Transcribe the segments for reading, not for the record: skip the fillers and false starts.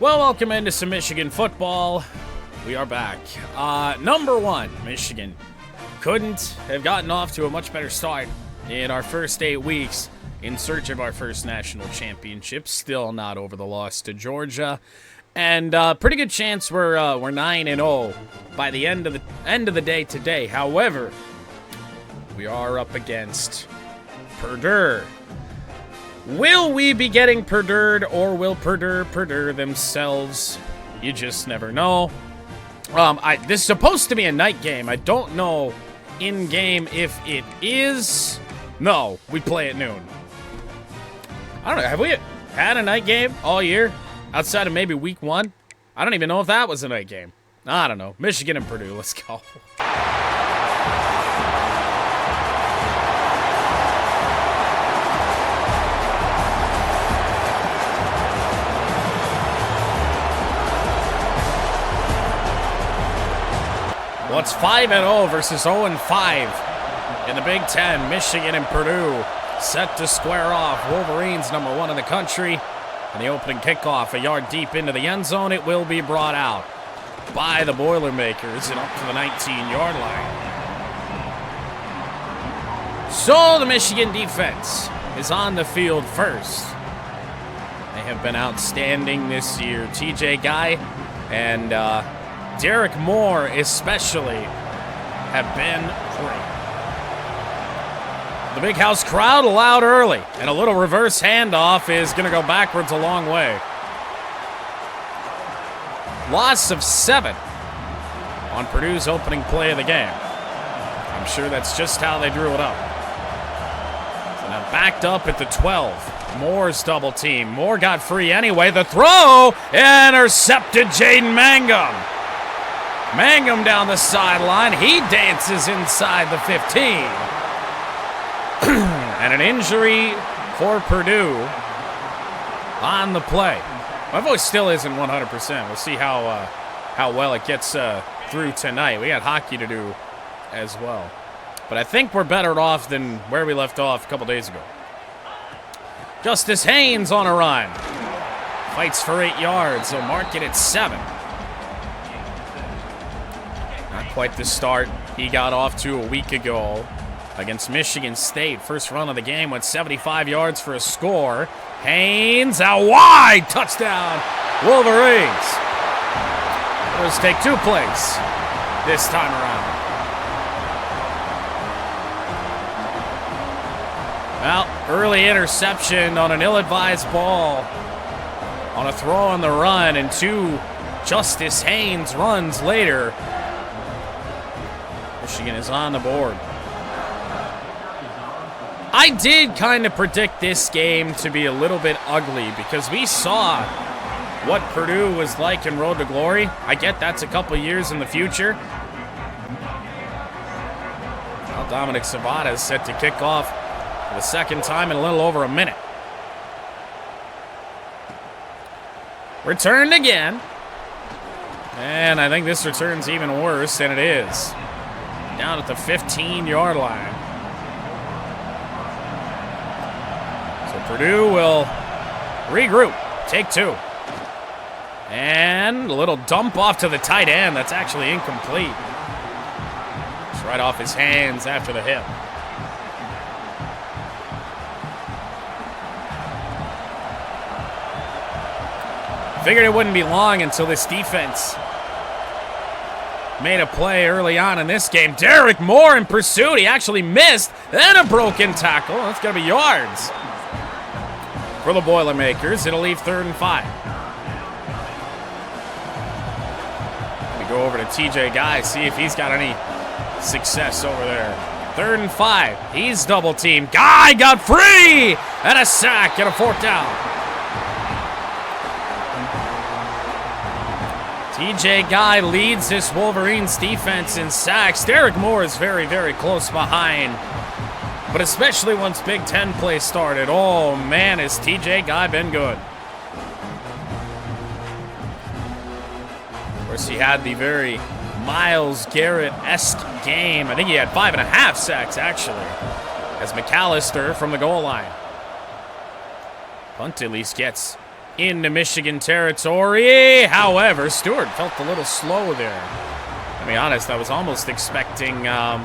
Well, welcome into some Michigan football. We are back. Number one, Michigan couldn't have gotten off to a much better start in our first 8 weeks in search of our first national championship. Still not over the loss to Georgia. And pretty good chance we're 9-0 by the end of the day today. However, we are up against Purdue. Will we be getting Purdue'd, or will Purdue themselves? You just never know. This is supposed to be a night game. I don't know in-game if it is. No, we play at noon. I don't know. Have we had a night game all year? Outside of maybe week 1? I don't even know if that was a night game. I don't know. Michigan and Purdue. Let's go. Well, it's 5-0 versus 0-5 in the Big Ten. Michigan and Purdue set to square off. Wolverines number 1 in the country. And the opening kickoff, a yard deep into the end zone. It will be brought out by the Boilermakers and up to the 19-yard line. So the Michigan defense is on the field first. They have been outstanding this year. TJ Guy and Derek Moore especially have been great. The big house crowd allowed early, and a little reverse handoff is going to go backwards a long way. Loss of 7 on Purdue's opening play of the game. I'm sure that's just how they drew it up. So now backed up at the 12. Moore's double team. Moore got free anyway. The throw intercepted. Jadyn Mangum. Mangum down the sideline. He dances inside the 15. And an injury for Purdue on the play. My voice still isn't 100%. We'll see how well it gets through tonight. We got hockey to do as well. But I think we're better off than where we left off a couple days ago. Justice Haynes on a run. Fights for 8 yards. They'll mark it at 7. Not quite the start he got off to a week ago against Michigan State. First run of the game went 75 yards for a score. Haynes out wide. Touchdown, Wolverines. Let's take 2 plays this time around. Well, early interception on an ill-advised ball on a throw on the run, and 2 Justice Haynes runs later. Michigan is on the board. I did kind of predict this game to be a little bit ugly because we saw what Purdue was like in Road to Glory. I get that's a couple years in the future. Well, Dominic Savata is set to kick off for the second time in a little over a minute. Returned again. And I think this return's even worse than it is. Down at the 15-yard line. Purdue will regroup. Take 2. And a little dump off to the tight end. That's actually incomplete. It's right off his hands after the hit. Figured it wouldn't be long until this defense made a play early on in this game. Derek Moore in pursuit. He actually missed. Then a broken tackle. That's going to be yards for the Boilermakers. It'll leave 3rd and 5. We go over to TJ Guy, see if he's got any success over there. 3rd and 5. He's double teamed. Guy got free! And a sack and a 4th down. TJ Guy leads this Wolverines defense in sacks. Derek Moore is very, very close behind. But especially once Big Ten play started, oh man, has TJ Guy been good. Of course, he had the very Myles Garrett-esque game. I think he had 5.5 sacks, actually, as McAllister from the goal line. Punt at least gets into Michigan territory. However, Stewart felt a little slow there. To be honest, I was almost expecting to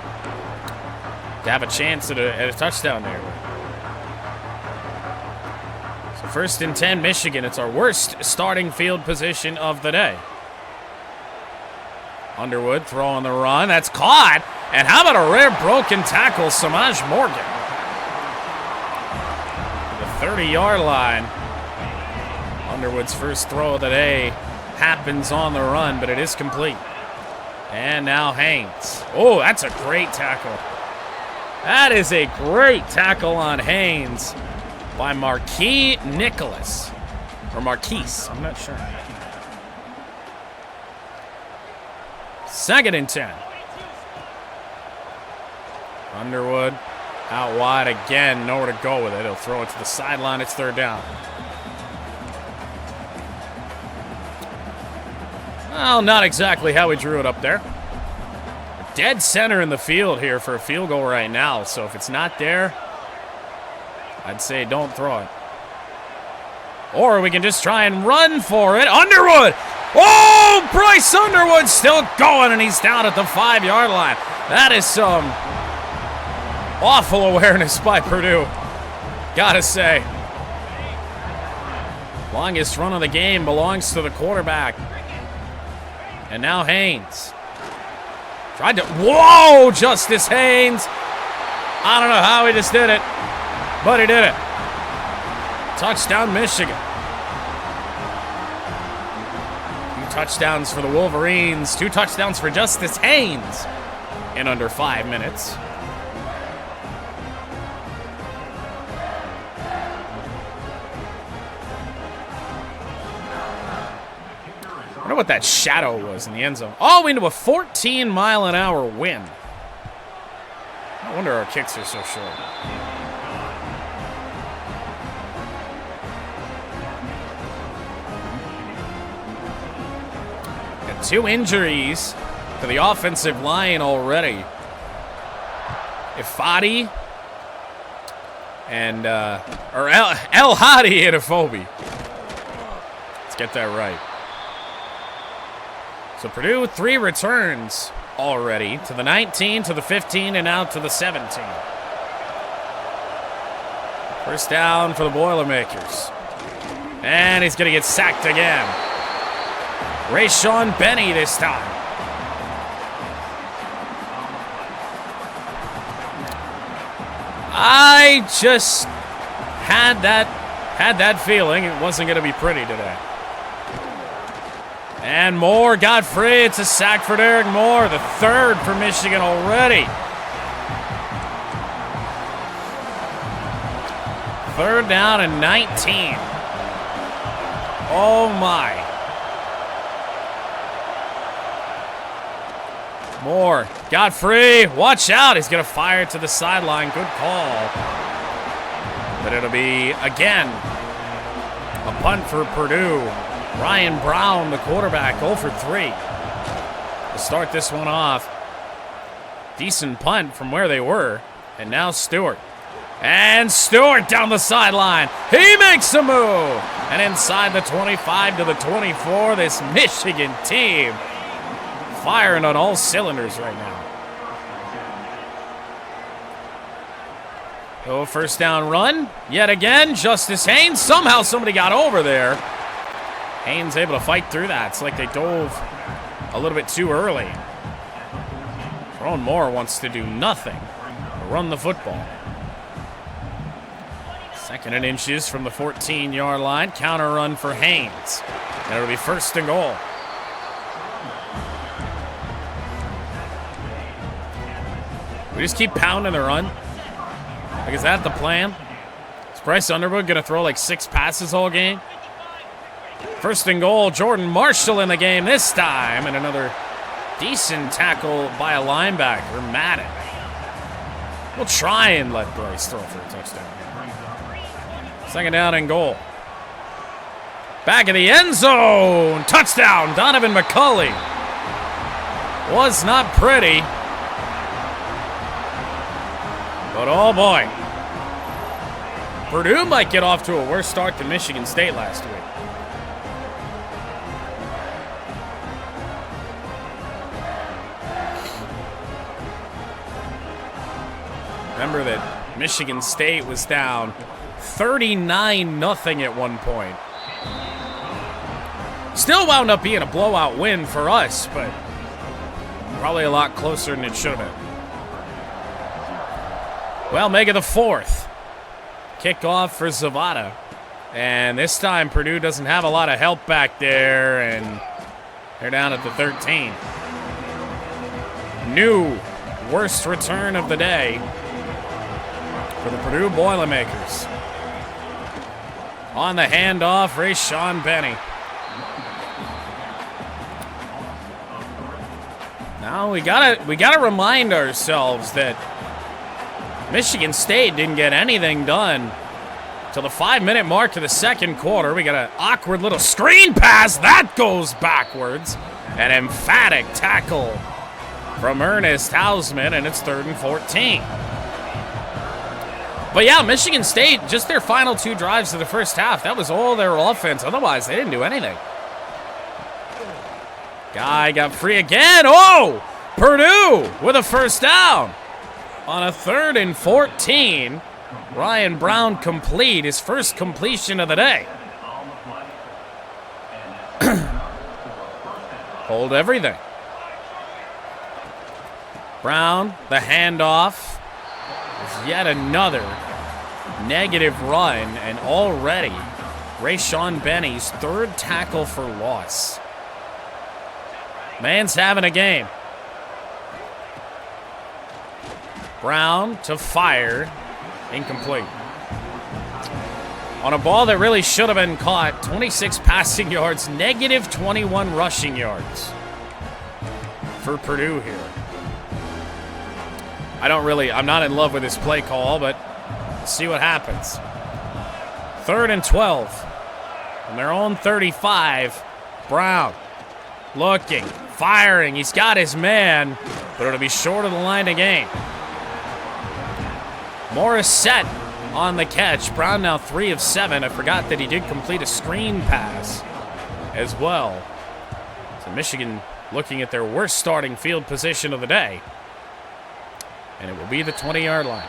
have a chance at a touchdown there. So 1st and 10, Michigan. It's our worst starting field position of the day. Underwood throwing the run. That's caught. And how about a rare broken tackle, Samaj Morgan? The 30-yard line. Underwood's first throw of the day happens on the run, but it is complete. And now Haynes. Oh, that's a great tackle. That is a great tackle on Haynes by Marquis Nicholas. Or Marquise, I'm not sure. 2nd and 10. Underwood out wide again. Nowhere to go with it. He'll throw it to the sideline. It's 3rd down. Well, not exactly how he drew it up there. Dead center in the field here for a field goal right now. So if it's not there, I'd say don't throw it. Or we can just try and run for it. Underwood! Oh, Bryce Underwood still going, and he's down at the 5-yard line. That is some awful awareness by Purdue, gotta say. Longest run of the game belongs to the quarterback. And now Haynes. Tried to, whoa, Justice Haynes. I don't know how he just did it, but he did it. Touchdown, Michigan. 2 touchdowns for the Wolverines. 2 touchdowns for Justice Haynes in under 5 minutes. I wonder what that shadow was in the end zone. Oh, into a 14-mile-an-hour wind. No wonder our kicks are so short. Got 2 injuries to the offensive line already. Ifadi and El Hadi and Afobi. Let's get that right. So Purdue 3 returns already to the 19, to the 15, and now to the 17. First down for the Boilermakers. And he's going to get sacked again. Rayshawn Benny this time. I just had that feeling it wasn't going to be pretty today. And Moore got free. It's a sack for Derek Moore, the 3rd for Michigan already. 3rd down and 19. Oh my. Moore got free. Watch out. He's going to fire to the sideline. Good call. But it'll be, again, a punt for Purdue. Ryan Brown, the quarterback, 0 for 3. To start this one off. Decent punt from where they were. And now Stewart. And Stewart down the sideline. He makes a move. And inside the 25 to the 24, this Michigan team firing on all cylinders right now. Oh, first down run. Yet again, Justice Haynes. Somehow somebody got over there. Haynes able to fight through that. It's like they dove a little bit too early. Tyrone Moore wants to do nothing but run the football. 2nd and inches from the 14-yard line. Counter run for Haynes. And it'll be 1st and goal. We just keep pounding the run. Like, is that the plan? Is Bryce Underwood going to throw like 6 passes all game? 1st and goal. Jordan Marshall in the game this time. And another decent tackle by a linebacker, Madden. We'll try and let Bryce throw for a touchdown. 2nd down and goal. Back of the end zone. Touchdown, Donovan McCulley. Was not pretty. But oh boy. Purdue might get off to a worse start than Michigan State last week. Remember that Michigan State was down 39-0 at one point. Still wound up being a blowout win for us, but probably a lot closer than it should have been. Well, make it the 4th. Kickoff for Zavada. And this time, Purdue doesn't have a lot of help back there, and they're down at the 13. New worst return of the day for the Purdue Boilermakers. On the handoff, Rayshawn Benny. Now we gotta remind ourselves that Michigan State didn't get anything done till the 5-minute mark to the second quarter. We got an awkward little screen pass that goes backwards. An emphatic tackle from Ernest Hausman, and it's 3rd and 14. But yeah, Michigan State, just their final 2 drives of the first half, that was all their offense. Otherwise, they didn't do anything. Guy got free again. Oh! Purdue with a first down. On a 3rd and 14, Ryan Brown complete, his first completion of the day. Hold everything. Brown, the handoff. There's yet another negative run, and already Rayshawn Benny's 3rd tackle for loss. Man's having a game. Brown to fire. Incomplete. On a ball that really should have been caught, 26 passing yards, negative 21 rushing yards for Purdue here. I'm not in love with this play call, but let's see what happens. 3rd and 12. On their own 35, Brown looking, firing. He's got his man, but it'll be short of the line to gain. Morris set on the catch. Brown now 3 of 7. I forgot that he did complete a screen pass as well. So Michigan looking at their worst starting field position of the day. And it will be the 20-yard line.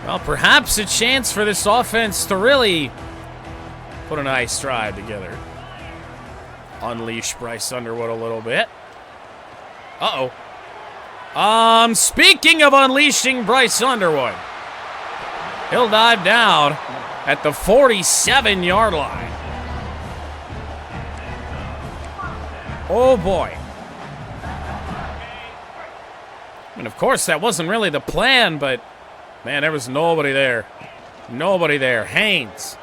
Well, perhaps a chance for this offense to really put a nice stride together. Unleash Bryce Underwood a little bit. Uh-oh. Speaking of unleashing Bryce Underwood, he'll dive down at the 47-yard line. Oh, boy. And, of course, that wasn't really the plan, but, man, there was nobody there. Nobody there. Haynes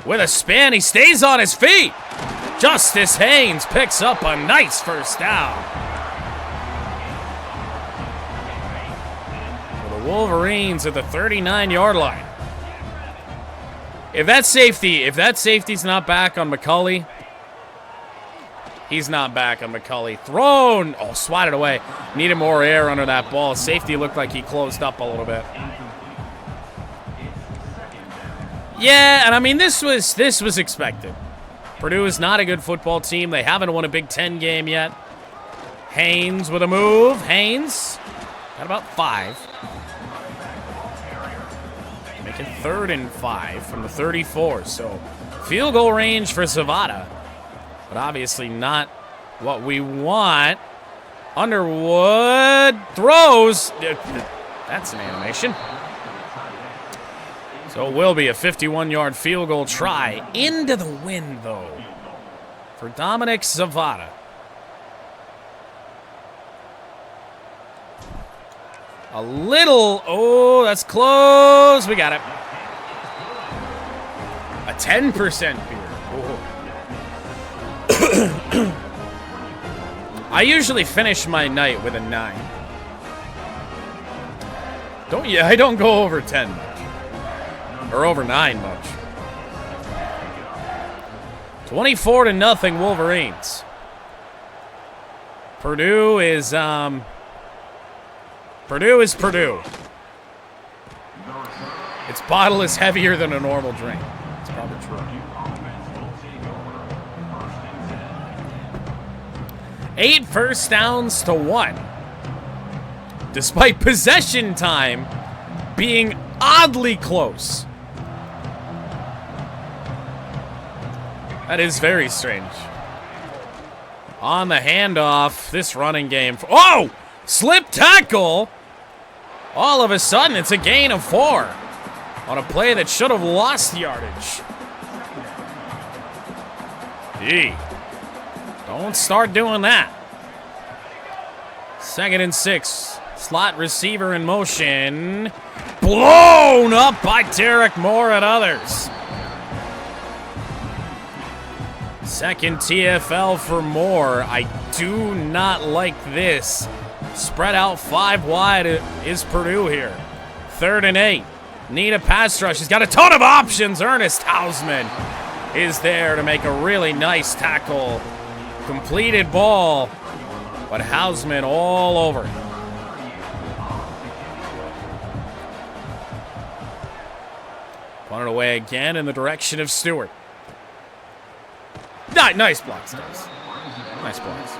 with a spin. He stays on his feet. Justice Haynes picks up a nice first down. For the Wolverines at the 39-yard line. If that safety's not back on McCulley, he's not back on McCulley. Thrown. Oh, swatted away. Needed more air under that ball. Safety looked like he closed up a little bit. Yeah, and I mean, this was expected. Purdue is not a good football team. They haven't won a Big Ten game yet. Haynes with a move. Haynes got about 5. Making 3rd and 5 from the 34. So field goal range for Zavada. But obviously not what we want. Underwood throws. That's an animation. So it will be a 51-yard field goal try. Into the wind, though, for Dominic Zavada. A little. Oh, that's close. We got it. A 10% beer. I usually finish my night with a 9. I don't go over 10 much. Or over 9 much. 24-0 Wolverines. Purdue is Purdue. Its bottle is heavier than a normal drink. It's probably true. 8 first downs to 1. despite possession time being oddly close. That is very strange. On the handoff, this running game. Oh! Slip tackle! All of a sudden, it's a gain of 4 on a play that should have lost yardage. Gee. Don't start doing that. 2nd and 6. Slot receiver in motion. Blown up by Derek Moore and others. Second TFL for Moore. I do not like this. Spread out 5 wide is Purdue here. 3rd and 8. Need a pass rush. He's got a ton of options. Ernest Hausman is there to make a really nice tackle. Completed ball, but Hausman all over it. Punted away again in the direction of Stewart. Nice blocks, guys. Nice blocks.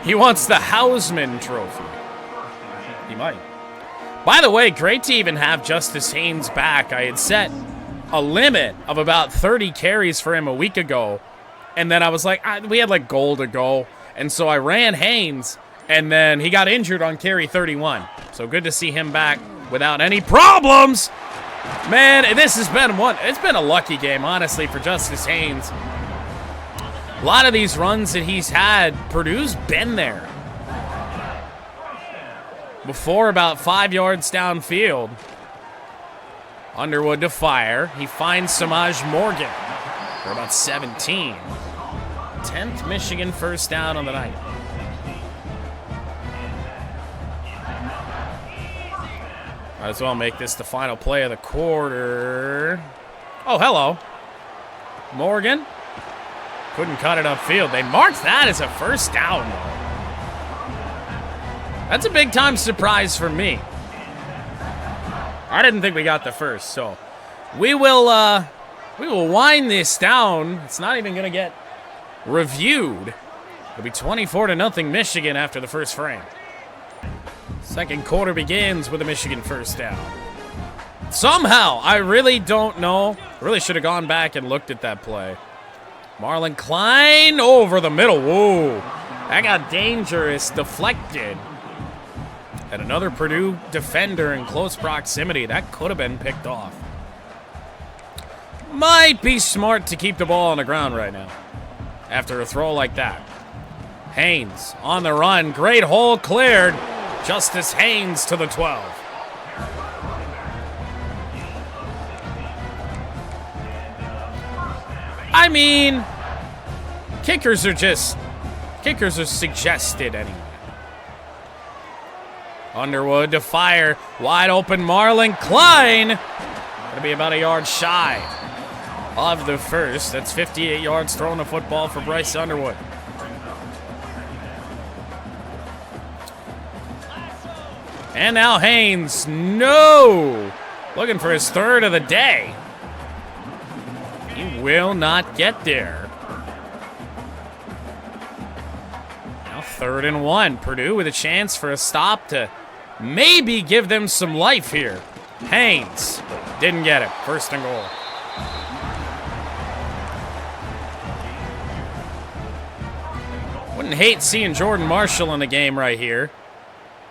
He wants the Hausman trophy. He might. By the way, great to even have Justice Haynes back. I had set a limit of about 30 carries for him a week ago, and then I was like, we had like goal to go, and so I ran Haynes, and then he got injured on carry 31. So good to see him back without any problems. Man, this has been it's been a lucky game, honestly, for Justice Haynes. A lot of these runs that he's had, Purdue's been there. Before about 5 yards downfield. Underwood to fire. He finds Samaj Morgan for about 17. 10th Michigan first down on the night. Might as well make this the final play of the quarter. Oh, hello. Morgan. Couldn't cut it upfield. They marked that as a first down, though. That's a big-time surprise for me. I didn't think we got the first, so we will wind this down. It's not even going to get reviewed. It'll be 24-0 Michigan after the first frame. Second quarter begins with a Michigan first down. Somehow, I really don't know. Really should have gone back and looked at that play. Marlon Klein over the middle. Whoa. That got dangerous. Deflected. And another Purdue defender in close proximity. That could have been picked off. Might be smart to keep the ball on the ground right now after a throw like that. Haynes on the run. Great hole cleared. Justice Haynes to the 12. I mean, kickers are suggested anyway. Underwood to fire. Wide open Marlon Klein. Gonna be about a yard shy of the first. That's 58 yards throwing the football for Bryce Underwood. And now Haynes. No! Looking for his third of the day. He will not get there. Now 3rd and 1. Purdue with a chance for a stop to maybe give them some life here. Haynes didn't get it. 1st and goal. Wouldn't hate seeing Jordan Marshall in the game right here.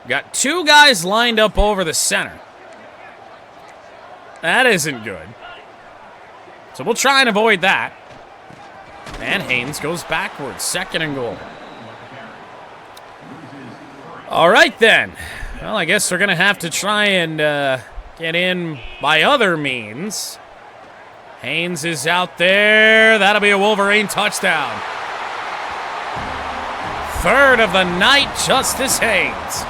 Got 2 guys lined up over the center. That isn't good. So we'll try and avoid that. And Haynes goes backwards. 2nd and goal. All right, then. Well, I guess we're going to have to try and get in by other means. Haynes is out there. That'll be a Wolverine touchdown. 3rd of the night, Justice Haynes.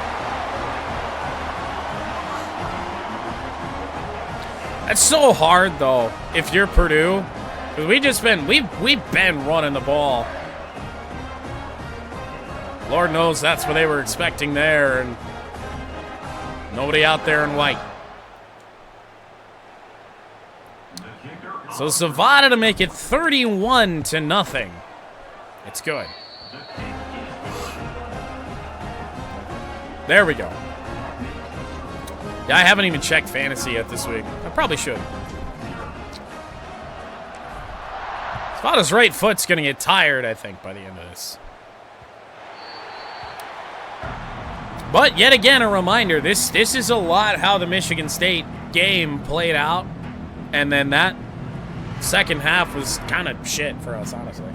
That's so hard, though, if you're Purdue. Because we've been running the ball. Lord knows that's what they were expecting there, and nobody out there in white. So Zavada to make it 31-0. It's good. There we go. Yeah, I haven't even checked fantasy yet this week. I probably should. Spada's right foot's going to get tired, I think, by the end of this. But yet again, a reminder, this is a lot how the Michigan State game played out. And then that second half was kind of shit for us, honestly.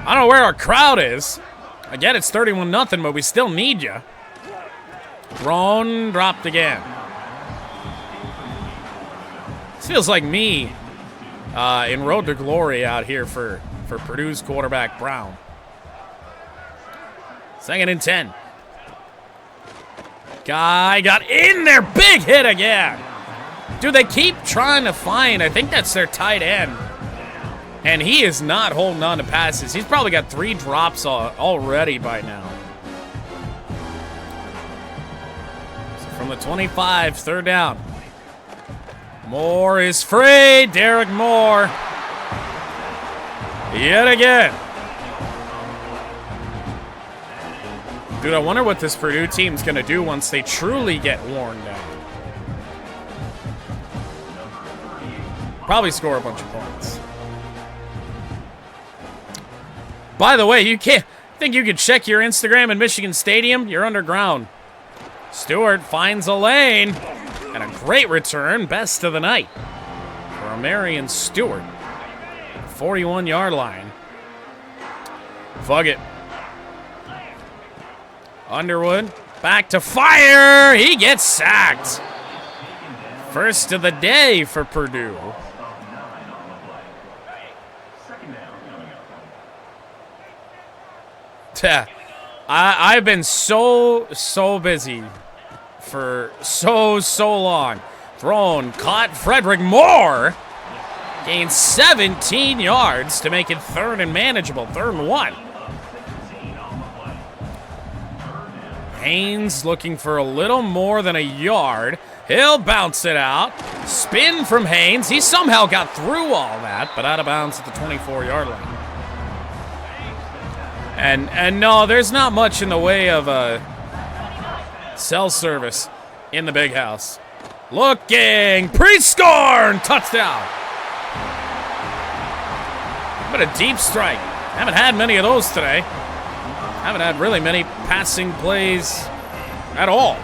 I don't know where our crowd is. I get it's 31-0, but we still need you. Thrown, dropped again. This feels like me in Road to Glory out here for Purdue's quarterback, Brown. 2nd and 10. Guy got in there. Big hit again. Dude, they keep trying to find, I think that's their tight end. And he is not holding on to passes. He's probably got 3 drops already by now. So from the 25, 3rd down. Moore is free. Derek Moore. Yet again. Dude, I wonder what this Purdue team's going to do once they truly get worn down. Probably score a bunch of points. By the way, you can't think you could check your Instagram in Michigan Stadium? You're underground. Stewart finds a lane. And a great return. Best of the night for Marion Stewart. 41-yard line. Fug it. Underwood. Back to fire. He gets sacked. First of the day for Purdue. I've been so busy for so long. Thrown, caught. Frederick Moore gains 17 yards to make it 3rd and manageable. 3rd and 1. Haynes looking for a little more than a yard. He'll bounce it out. Spin from Haynes. He somehow got through all that, but out of bounds at the 24-yard line. And no, there's not much in the way of cell service in the big house. Looking, pre-score, and touchdown. But a deep strike. Haven't had many of those today. Haven't had really many passing plays at all.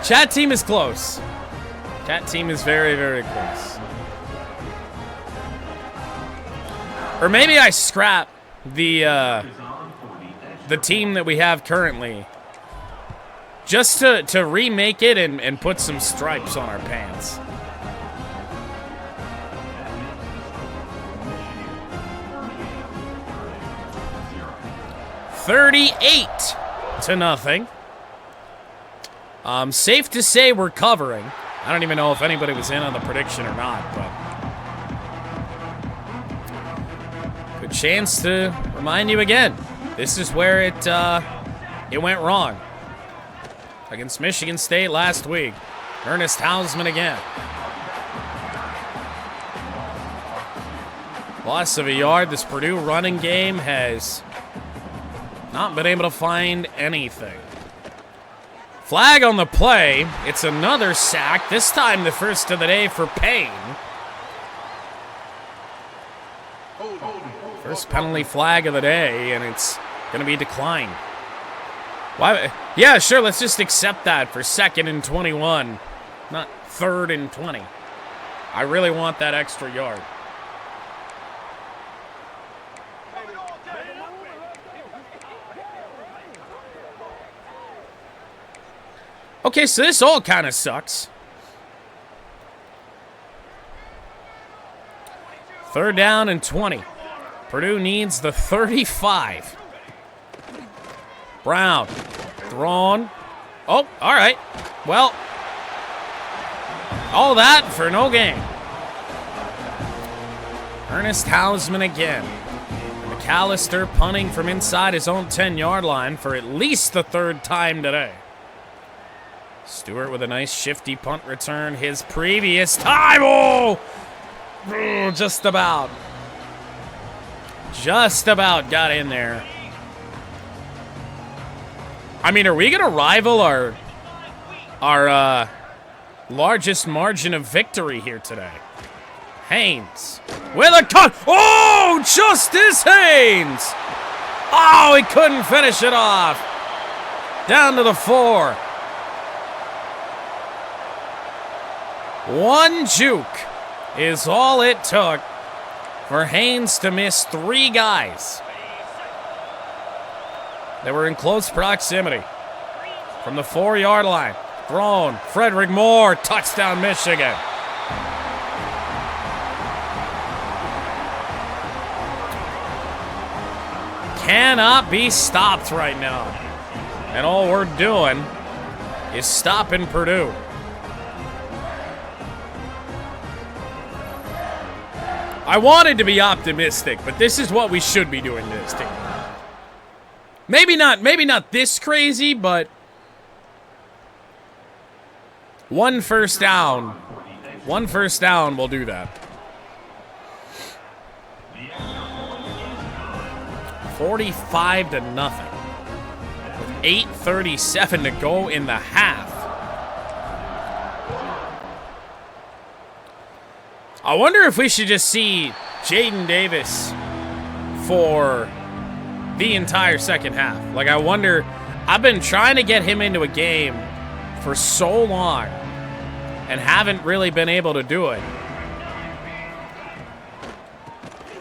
Chat team is close. Chat team is very, very close. Or maybe I scrap the team that we have currently just to remake it and put some stripes on our pants. $38-0. Safe to say we're covering. I don't even know if anybody was in on the prediction or not, but good chance to remind you again. This is where it went wrong. Against Michigan State last week. Ernest Hausman again. Loss of a yard. This Purdue running game has not been able to find anything. Flag on the play. It's another sack. This time the first of the day for Payne. First penalty flag of the day, and it's going to be declined. Why? Yeah, sure, let's just accept that for 2nd and 21, not 3rd and 20. I really want that extra yard. Okay, so this all kind of sucks. 3rd down and 20. Purdue needs the 35. Brown. Thrown. Oh, all right. Well, all that for no gain. Ernest Hausman again. McAllister punting from inside his own 10-yard line for at least the 3rd time today. Stewart with a nice shifty punt return his previous time. Oh! Ooh, just about. Just about got in there. I mean, are we going to rival our largest margin of victory here today? Haynes with a cut. Oh, Justice Haynes. Oh, he couldn't finish it off. Down to the 4. One juke is all it took for Haynes to miss 3 guys that were in close proximity. From the 4-yard line, thrown, Frederick Moore, touchdown Michigan. Cannot be stopped right now. And all we're doing is stopping Purdue. I wanted to be optimistic, but this is what we should be doing to this team. Maybe not this crazy, but one first down will do that. 45-0. With 8:37 to go in the half. I wonder if we should just see Jadyn Davis for the entire second half. Like, I wonder, I've been trying to get him into a game for so long and haven't really been able to do it.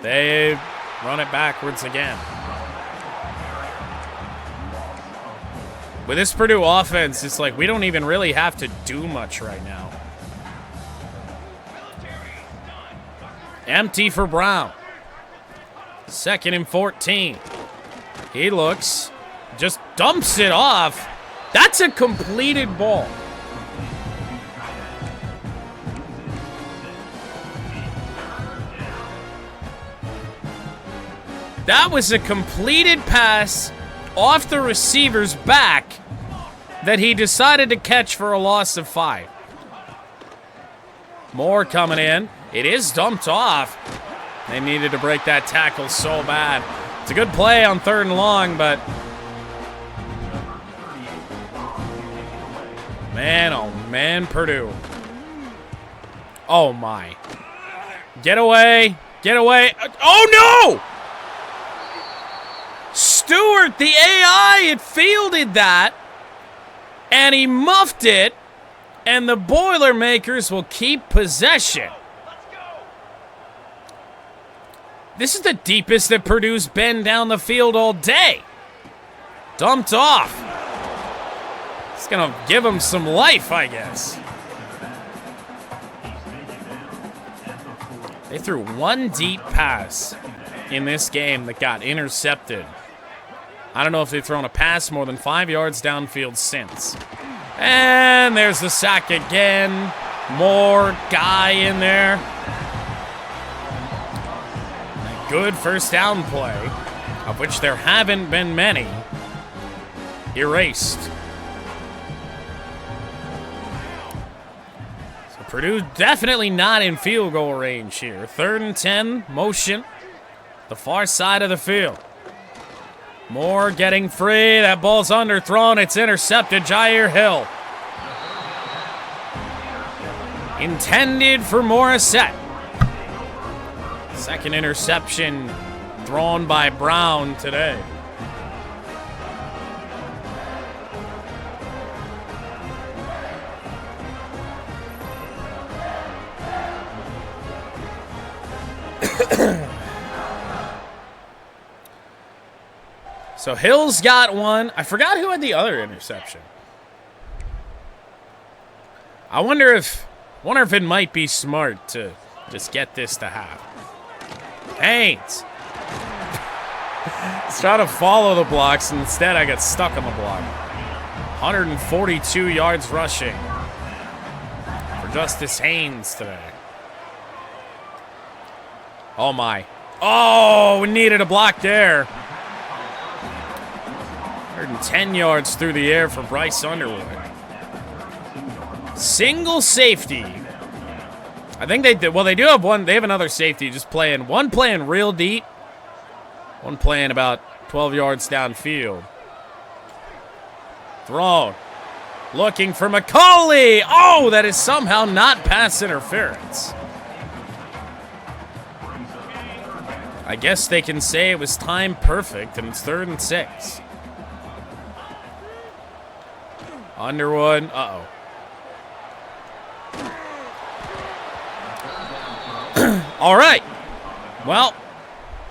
They run it backwards again. With this Purdue offense, it's like we don't even really have to do much right now. Empty for Brown. 2nd and 14. He looks, just dumps it off. That's a completed ball. That was a completed pass off the receiver's back that he decided to catch for a loss of 5. Moore coming in. It is dumped off. They needed to break that tackle so bad. It's a good play on 3rd and long, but man, oh man, Purdue. Oh my. Get away. Get away. Oh no! Stewart, the AI, it fielded that, and he muffed it, and the Boilermakers will keep possession. This is the deepest that Purdue's been down the field all day. Dumped off. It's going to give him some life, I guess. They threw one deep pass in this game that got intercepted. I don't know if they've thrown a pass more than 5 yards downfield since. And there's the sack again. More guy in there. A good first down play, of which there haven't been many, erased. So Purdue definitely not in field goal range here. 3rd and 10, motion. The far side of the field. Moore getting free. That ball's underthrown. It's intercepted. Jair Hill. Intended for Morissette. 2nd interception thrown by Brown today. So Hill's got one. I forgot who had the other interception. I wonder if it might be smart to just get this to half. Haynes. Let's try to follow the blocks, and instead I got stuck on the block. 142 yards rushing for Justice Haynes today. Oh my. Oh, we needed a block there. 110 yards through the air for Bryce Underwood. Single safety I think they did. Well, they do have one. They have another safety just playing. One playing real deep. One playing about 12 yards downfield. Thrown. Looking for McCauley. Oh, that is somehow not pass interference. I guess they can say it was time perfect, and it's 3rd and 6. Underwood. Uh-oh. All right. Well,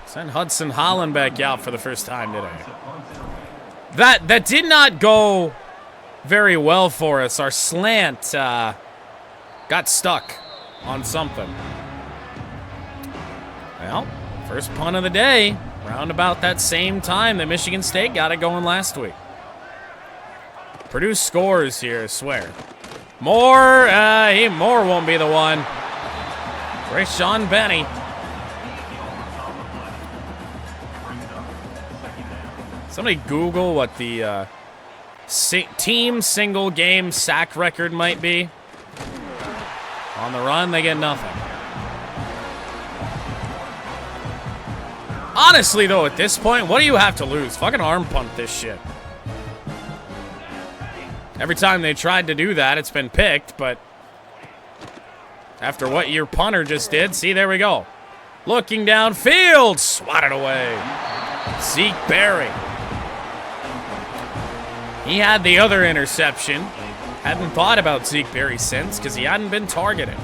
send Hudson Holland back out for the first time today. That did not go very well for us. Our slant got stuck on something. Well, first punt of the day, round about that same time that Michigan State got it going last week. Purdue scores here, I swear. Moore won't be the one. Rayshawn Benny. Somebody Google what the team single game sack record might be. On the run, they get nothing. Honestly, though, at this point, what do you have to lose? Fucking arm punt this shit. Every time they tried to do that, it's been picked, but after what your punter just did, see, there we go. Looking downfield, swatted away. Zeke Berry. He had the other interception. Hadn't thought about Zeke Berry since because he hadn't been targeted.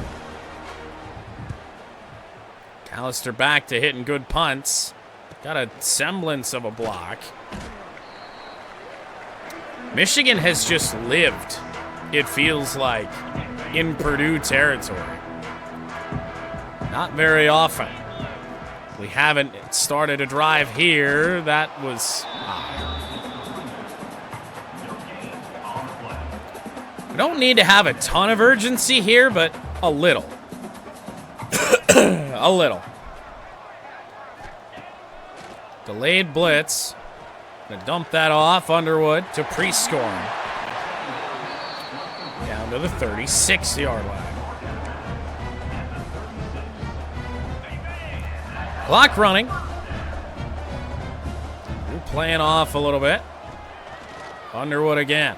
Callister back to hitting good punts. Got a semblance of a block. Michigan has just lived, it feels like, in Purdue territory. Not very often. We haven't started a drive here. That was we don't need to have a ton of urgency here, but a little. A little. Delayed blitz. Gonna dump that off. Underwood to pre-scoring. Down to the 36-yard line. Clock running. We're playing off a little bit. Underwood again.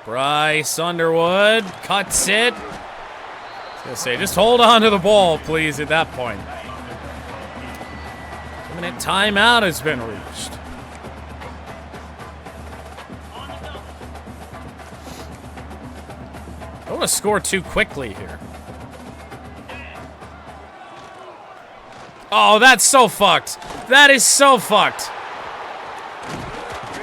Bryce Underwood cuts it. I was gonna say, just hold on to the ball, please, at that point. 2-minute timeout has been reached. I don't want to score too quickly here. Oh, that's so fucked. That is so fucked.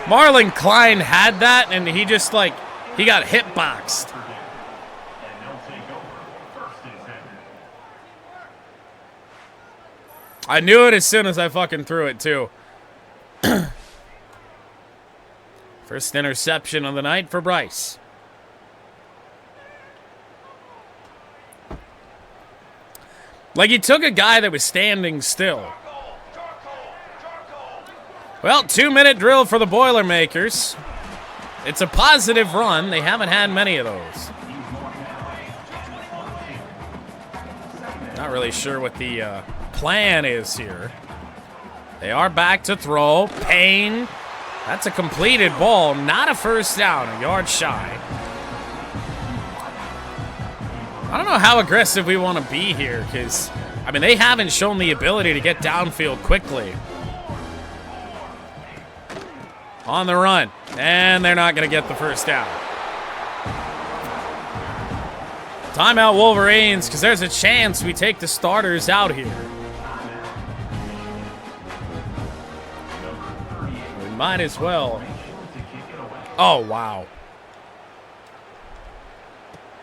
Marlon Klein had that, and he just, like, he got hitboxed. I knew it as soon as I fucking threw it, too. First interception of the night for Bryce. Like, he took a guy that was standing still. Well, 2-minute drill for the Boilermakers. It's a positive run. They haven't had many of those. Not really sure what the plan is here. They are back to throw. Payne. That's a completed ball. Not a first down. A yard shy. I don't know how aggressive we want to be here because, I mean, they haven't shown the ability to get downfield quickly. On the run. And they're not going to get the first down. Timeout Wolverines, because there's a chance we take the starters out here. We might as well. Oh, wow.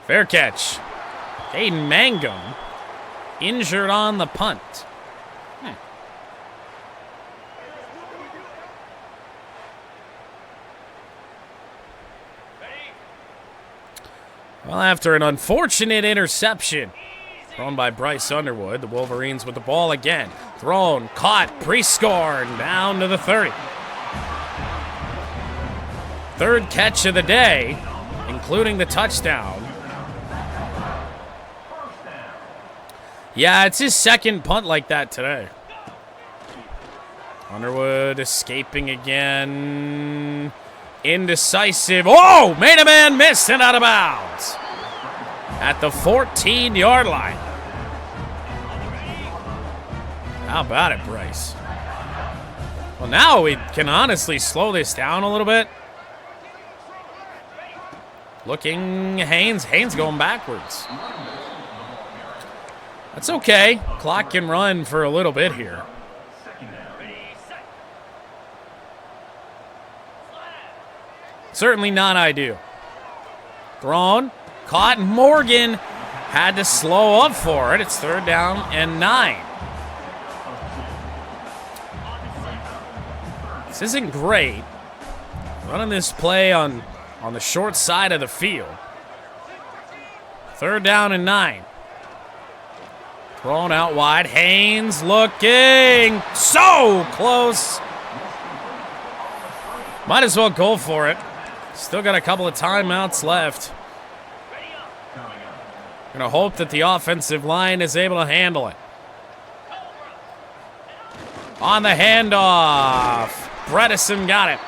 Fair catch. Caden Mangum injured on the punt. Well, after an unfortunate interception thrown by Bryce Underwood, the Wolverines with the ball again. Thrown, caught, pre-scored, down to the 30. Third catch of the day, including the touchdown. Yeah, it's his second punt like that today. Underwood escaping again. Indecisive. Oh, made a man miss and out of bounds. At the 14-yard line. How about it, Bryce? Well, now we can honestly slow this down a little bit. Looking, Haynes going backwards. That's okay. Clock can run for a little bit here. Certainly not ideal. Thrown, caught, Morgan had to slow up for it. It's 3rd down and 9. This isn't great. Running this play on the short side of the field. 3rd down and 9. Thrown out wide. Haynes looking so close. Might as well go for it. Still got a couple of timeouts left. Gonna hope that the offensive line is able to handle it. On the handoff. Bredesen got it.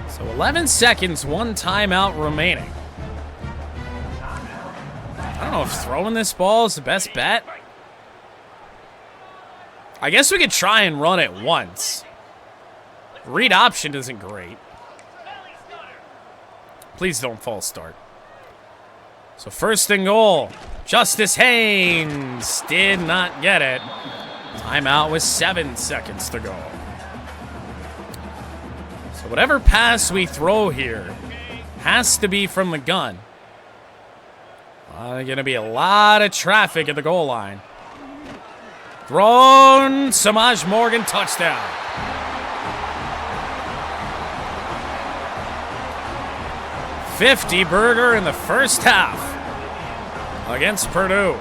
So 11 seconds, 1 timeout remaining. I don't know if throwing this ball is the best bet. I guess we could try and run it once. Read option isn't great. Please don't false start. So 1st and goal. Justice Haynes did not get it. Timeout with 7 seconds to go. So whatever pass we throw here has to be from the gun. Going to be a lot of traffic at the goal line. Thrown. Samaj Morgan, touchdown. $50 in the first half against Purdue.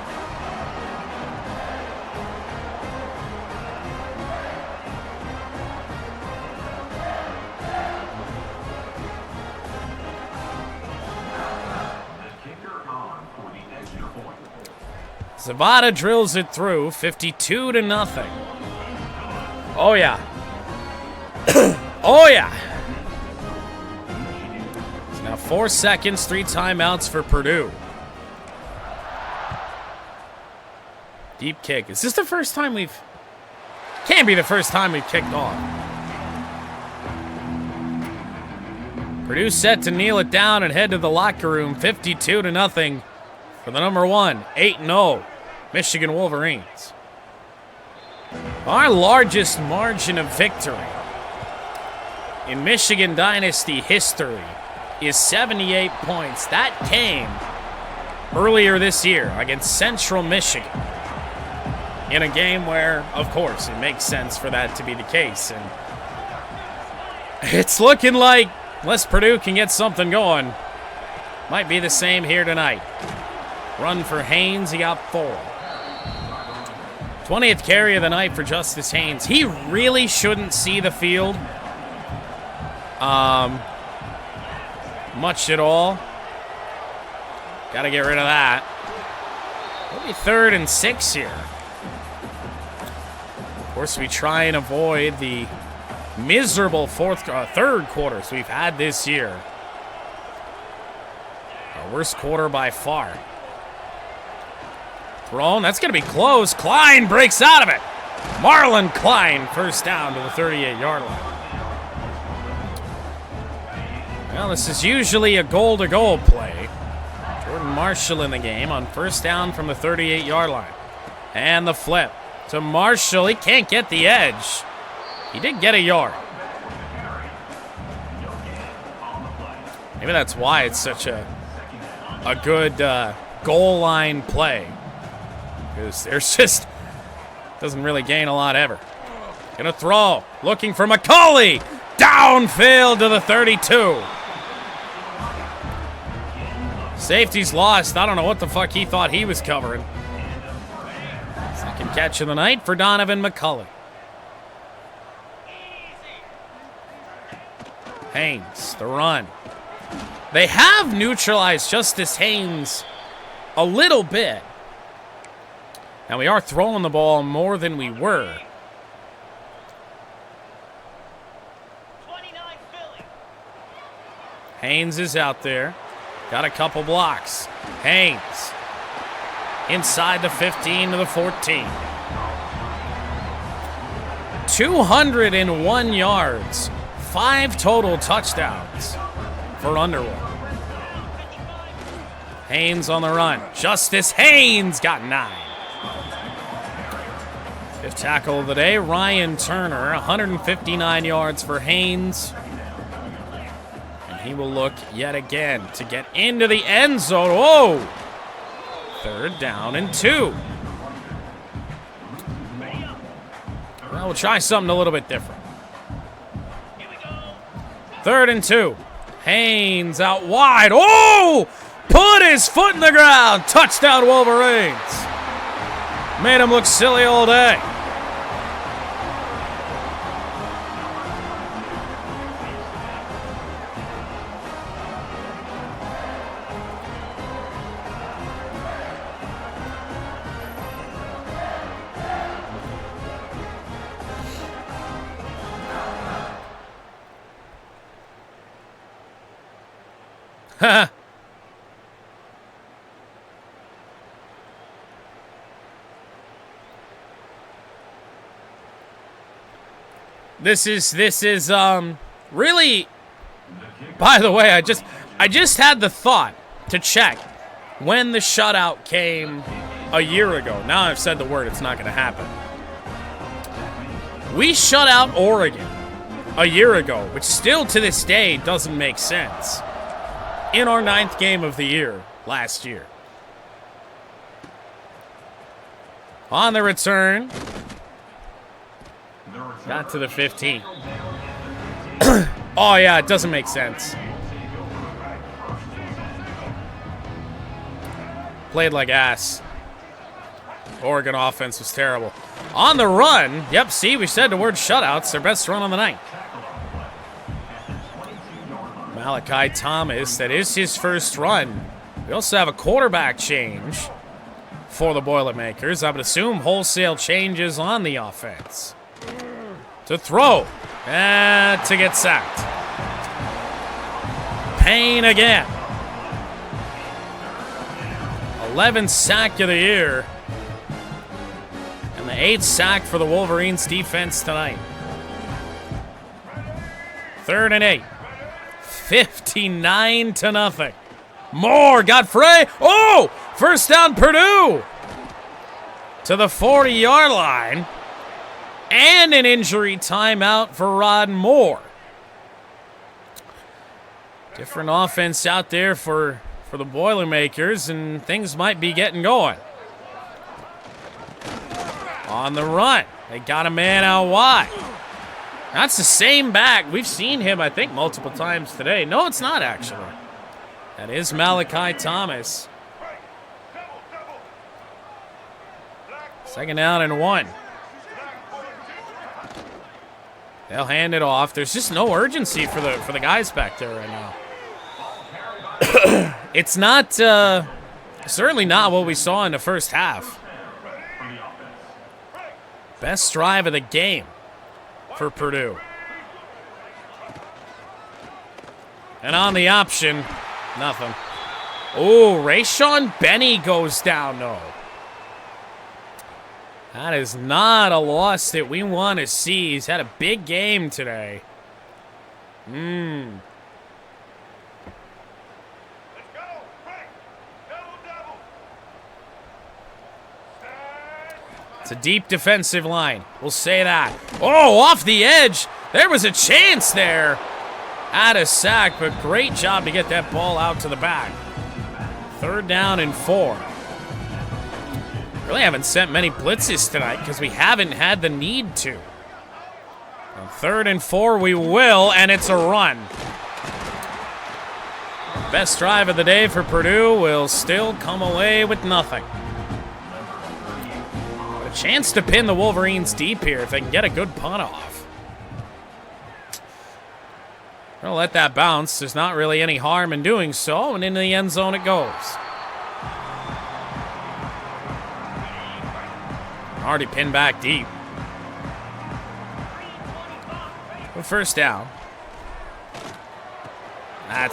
Zavada drills it through, 52-0. Oh yeah. Oh yeah. So now 4 seconds, 3 timeouts for Purdue. Deep kick. Is this the first time we've... Can't be the first time we've kicked off. Purdue set to kneel it down and head to the locker room, 52-0 for the number 1, 8-0 Michigan Wolverines. Our largest margin of victory in Michigan Dynasty history is 78 points. That came earlier this year against Central Michigan in a game where, of course, it makes sense for that to be the case. And it's looking like, unless Purdue can get something going, might be the same here tonight. Run for Haynes, he got 4. 20th carry of the night for Justice Haynes. He really shouldn't see the field much at all. Got to get rid of that. It'll be 3rd and 6 here. Of course, we try and avoid the miserable third quarters we've had this year. Our worst quarter by far. Thrown, that's going to be close. Klein breaks out of it. Marlon Klein, first down to the 38-yard line. Well, this is usually a goal-to-goal play. Jordan Marshall in the game on first down from the 38-yard line. And the flip to Marshall. He can't get the edge. He did get a yard. Maybe that's why it's such a good goal line play. Because there's just doesn't really gain a lot ever. Gonna throw, looking for McCauley. Downfield to the 32. Safety's lost. I don't know what the fuck he thought he was covering. Second catch of the night for Donovan McCulley. Haynes, the run. They have neutralized Justice Haynes a little bit. And we are throwing the ball more than we were. Haynes is out there. Got a couple blocks. Haynes. Inside the 15 to the 14. 201 yards. 5 total touchdowns for Underwood. Haynes on the run. Justice Haynes got 9. 5th tackle of the day, Ryan Turner. 159 yards for Haynes. He will look yet again to get into the end zone. Whoa! 3rd down and 2. Well, we'll try something a little bit different. 3rd and 2. Haynes out wide. Oh! Put his foot in the ground. Touchdown, Wolverines. Made him look silly all day. This is really, by the way, I just had the thought to check when the shutout came a year ago. Now I've said the word, it's not going to happen. We shut out Oregon a year ago, which still to this day doesn't make sense, in our 9th game of the year last year. On the return, got to the 15. Oh, yeah, it doesn't make sense. Played like ass. Oregon offense was terrible. On the run, yep, see, we said the word shutouts, their best run on the night. Malachi Thomas, that is his first run. We also have a quarterback change for the Boilermakers. I would assume wholesale changes on the offense. To throw, and to get sacked. Payne again. 11th sack of the year. And the 8th sack for the Wolverines defense tonight. 3rd and 8. 59-0. Moore got Frey. Oh! First down, Purdue. To the 40-yard line. And an injury timeout for Rod Moore. Different offense out there for the Boilermakers, and things might be getting going. On the run. They got a man out wide. That's the same back. We've seen him, I think, multiple times today. No, it's not, actually. That is Malachi Thomas. 2nd down and 1. They'll hand it off. There's just no urgency for the guys back there right now. It's not, certainly not what we saw in the first half. Best drive of the game for Purdue. And on the option, nothing. Oh, Rayshawn Benny goes down, though. That is not a loss that we want to see. He's had a big game today. It's a deep defensive line. We'll say that. Oh, off the edge. There was a chance there. At a sack, but great job to get that ball out to the back. 3rd down and 4. Really haven't sent many blitzes tonight because we haven't had the need to. On 3rd and 4 we will, and it's a run. Best drive of the day for Purdue will still come away with nothing. But a chance to pin the Wolverines deep here if they can get a good punt off. We'll let that bounce. There's not really any harm in doing so, and into the end zone it goes. already pinned back deep. First down. I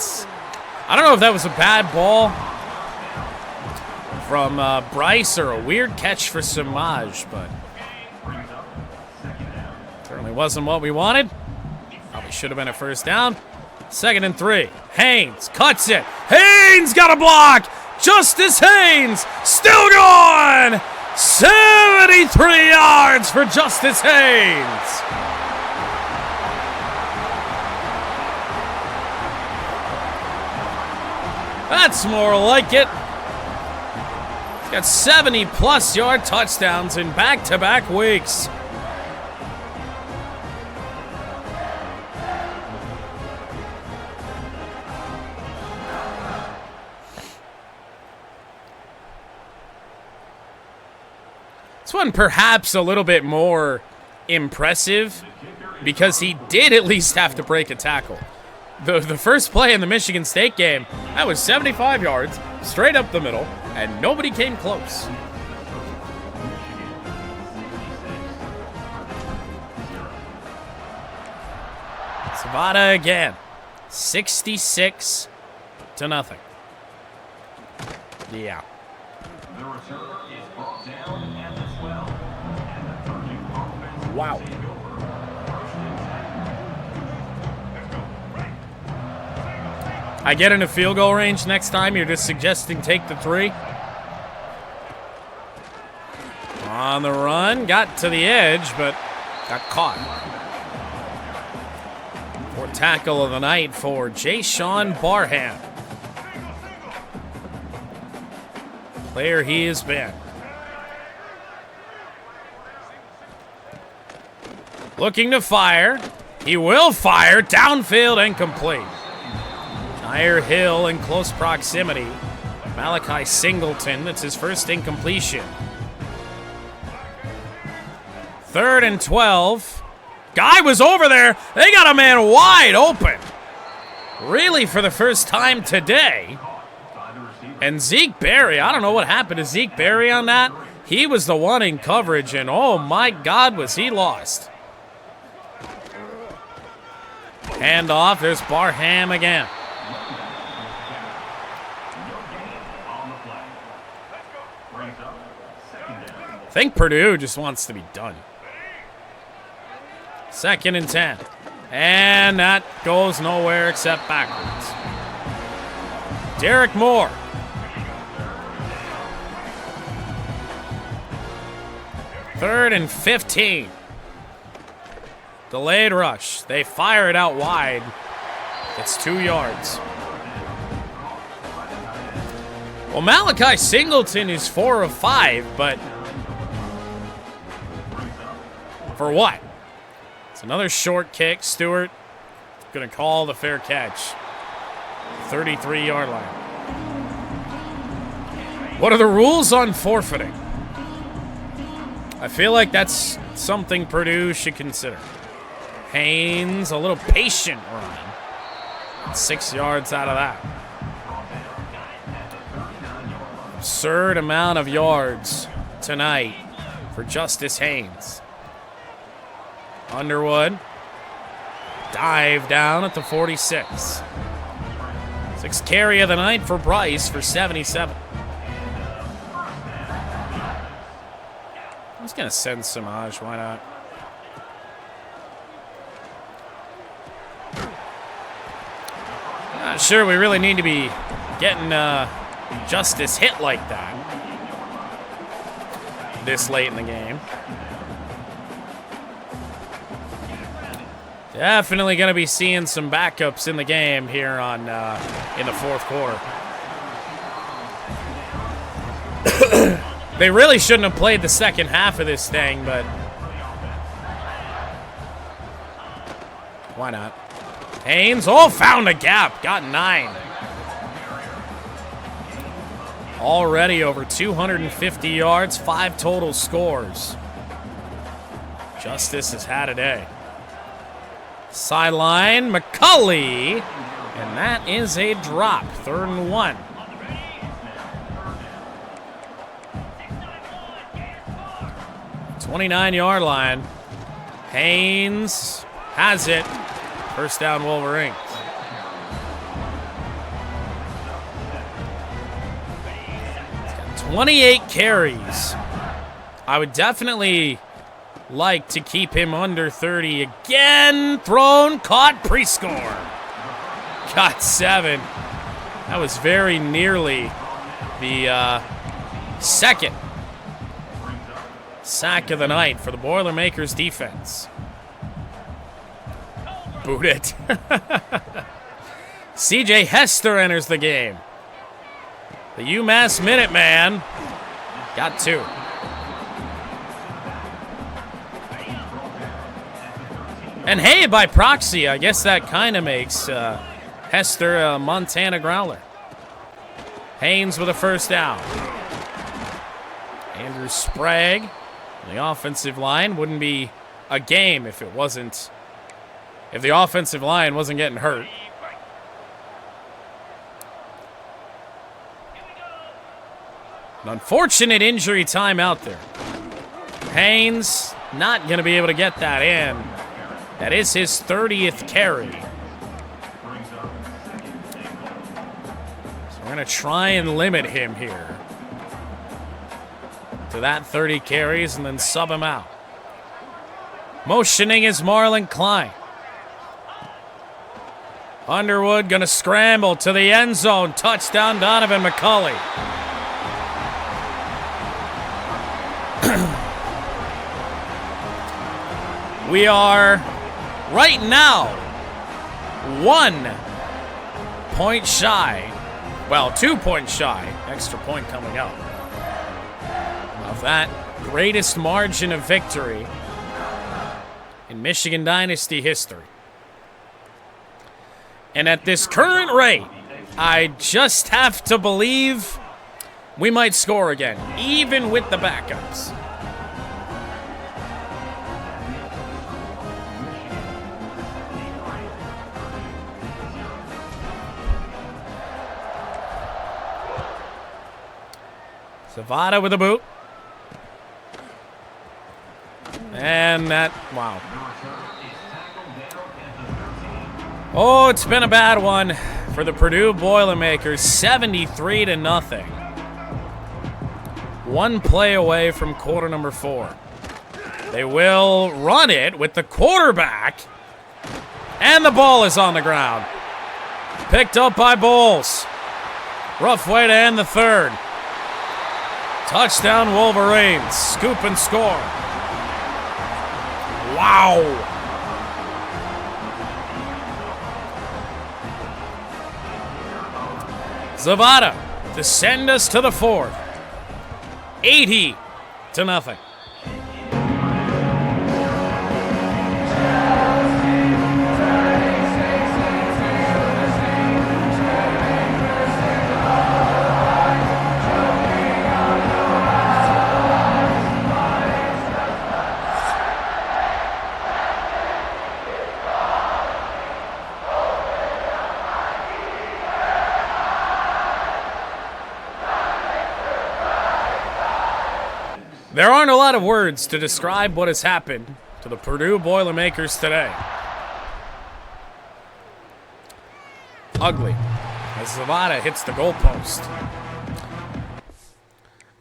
don't know if that was a bad ball from Bryce or a weird catch for Samaj, but certainly wasn't what we wanted. Probably should have been a first down. 2nd and 3. Haynes cuts it. Haynes got a block. Justice Haynes still going. 73 yards for Justice Haynes. That's more like it. He's got 70-plus yard touchdowns in back-to-back weeks. This one perhaps a little bit more impressive because he did at least have to break a tackle. The first play in the Michigan State game, that was 75 yards, straight up the middle, and nobody came close. Savada again, 66-0. Yeah. Wow. I get in a field goal range next time. You're just suggesting take the 3. On the run, got to the edge, but got caught. 4th tackle of the night for Jayshon Barham. Player he has been. Looking to fire. He will fire. Downfield and complete. Tyre Hill in close proximity. Malachi Singleton, that's his first incompletion. 3rd and 12. Guy was over there. They got a man wide open. Really for the first time today. And Zeke Berry, I don't know what happened to Zeke Berry on that. He was the one in coverage, and oh my God, was he lost. Handoff, there's Barham again. I think Purdue just wants to be done. 2nd and 10. And that goes nowhere except backwards. Derek Moore. Third and 15. Delayed rush. They fire it out wide. It's 2 yards. Well, Malachi Singleton is 4 of 5, but for what? It's another short kick. Stewart going to call the fair catch. 33-yard line. What are the rules on forfeiting? I feel like that's something Purdue should consider. Haynes, a little patient run. 6 yards out of that. Absurd amount of yards tonight for Justice Haynes. Underwood. Dive down at the 46. 6th carry of the night for Bryce for 77. I'm just going to send Samaj. Why not? Not sure we really need to be getting Justice hit like that this late in the game. Definitely going to be seeing some backups in the game here on in the 4th quarter. They really shouldn't have played the second half of this thing, but why not? Haynes, found a gap. Got 9. Already over 250 yards, 5 total scores. Justice has had a day. Sideline, McCulley, and that is a drop. 3rd and 1. 29-yard line. Haynes has it. First down, Wolverines. 28 carries. I would definitely like to keep him under 30. Again, thrown, caught, pre-score. Got 7. That was very nearly the second sack of the night for the Boilermakers defense. Boot it. CJ Hester enters the game. The UMass Minuteman got 2. And hey, by proxy, I guess that kind of makes Hester a Montana Growler. Haynes with a first down. Andrew Sprague on the offensive line. Wouldn't be a game if it wasn't, if the offensive line wasn't getting hurt. An unfortunate injury time out there. Haynes not going to be able to get that in. That is his 30th carry. So we're going to try and limit him here to that 30 carries and then sub him out. Motioning is Marlon Klein. Underwood going to scramble to the end zone. Touchdown, Donovan McCulley. We are right now 1 point shy. Well, 2 points shy. Extra point coming up. Of that greatest margin of victory in Michigan Dynasty history. And at this current rate, I just have to believe we might score again, even with the backups. Zavada with a boot. And that, wow. Oh, it's been a bad one for the Purdue Boilermakers, 73-0. 1 play away from quarter number 4. They will run it with the quarterback, and the ball is on the ground. Picked up by Bowles. Rough way to end the third. Touchdown Wolverines. Scoop and score. Wow. Zavada to send us to the 4th. 80-0. There aren't a lot of words to describe what has happened to the Purdue Boilermakers today. Ugly, as Zavada hits the goalpost.